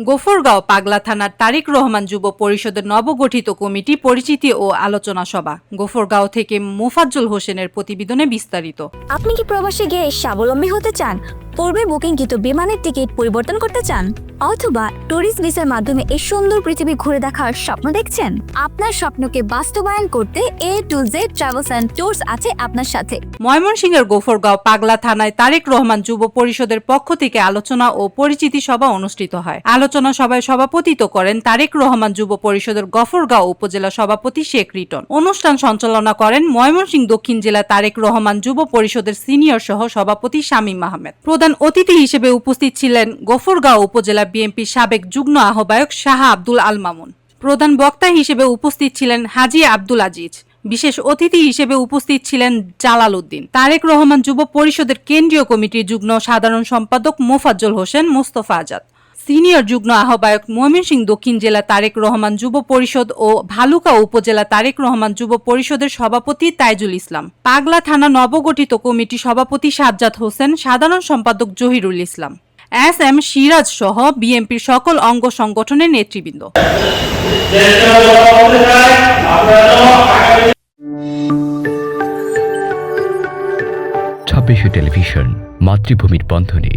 গফরগাঁও পাগলা থানার তারেক রহমান যুব পরিষদের নবগঠিত কমিটি পরিচিতি ও আলোচনা সভা। গফরগাঁও থেকে মোফাজ্জল হোসেনের প্রতিবেদনে বিস্তারিত। আপনি কি প্রবাসে গিয়ে স্বাবলম্বী হতে চান? পূর্বে বুকিংকৃত বিমানের টিকিট পরিবর্তন করতে চান, অথবা ট্যুরিস্ট ভিসার মাধ্যমে এই সুন্দর পৃথিবী ঘুরে দেখার স্বপ্ন দেখছেন? আপনার স্বপ্নকে বাস্তবায়ন করতে A to Z travels and tours আছে আপনার সাথে। ময়মনসিংহের গফরগাঁও পাগলা থানায় তারেক রহমান যুব পরিষদের পক্ষ থেকে আলোচনা ও পরিচিতি সভা অনুষ্ঠিত হয়। আলোচনা সভায় সভাপতিত্ব করেন তারেক রহমান যুব পরিষদের গফরগাঁও উপজেলা সভাপতি শেখ রিটন। অনুষ্ঠান সঞ্চালনা করেন ময়মনসিংহ দক্ষিণ জেলা তারেক রহমান যুব পরিষদের সিনিয়র সহ সভাপতি শামীম আহমেদ। প্রধান অতিথি হিসেবে উপস্থিত ছিলেন গফরগাঁও উপজেলা বিএনপির সাবেক যুগ্ম আহ্বায়ক শাহ আব্দুল আল মামুন। প্রধান বক্তা হিসেবে উপস্থিত ছিলেন হাজী আব্দুল আজিজ। বিশেষ অতিথি হিসেবে উপস্থিত ছিলেন জালাল উদ্দিন। তারেক রহমান যুব পরিষদের কেন্দ্রীয় কমিটির যুগ্ম সাধারণ সম্পাদক মোফাজ্জল হোসেন মোস্তফা আজাদ, সিনিয়র যুগ্ম আহ্বায়ক ময়মনসিংহ দক্ষিণ জেলা তারেক রহমান যুব পরিষদ ও ভালুকা উপজেলা তারেক রহমান যুব পরিষদের সভাপতি তাইজুল ইসলাম, পাগলা থানা নবগঠিত কমিটি সভাপতি সাজ্জাদ হোসেন, সাধারণ সম্পাদক জহিরুল ইসলাম, SM সিরাজ সহ বিএনপির সকল অঙ্গ সংগঠনের নেতৃবৃন্দ। টেলিভিশন, মাতৃভূমির বন্ধনে।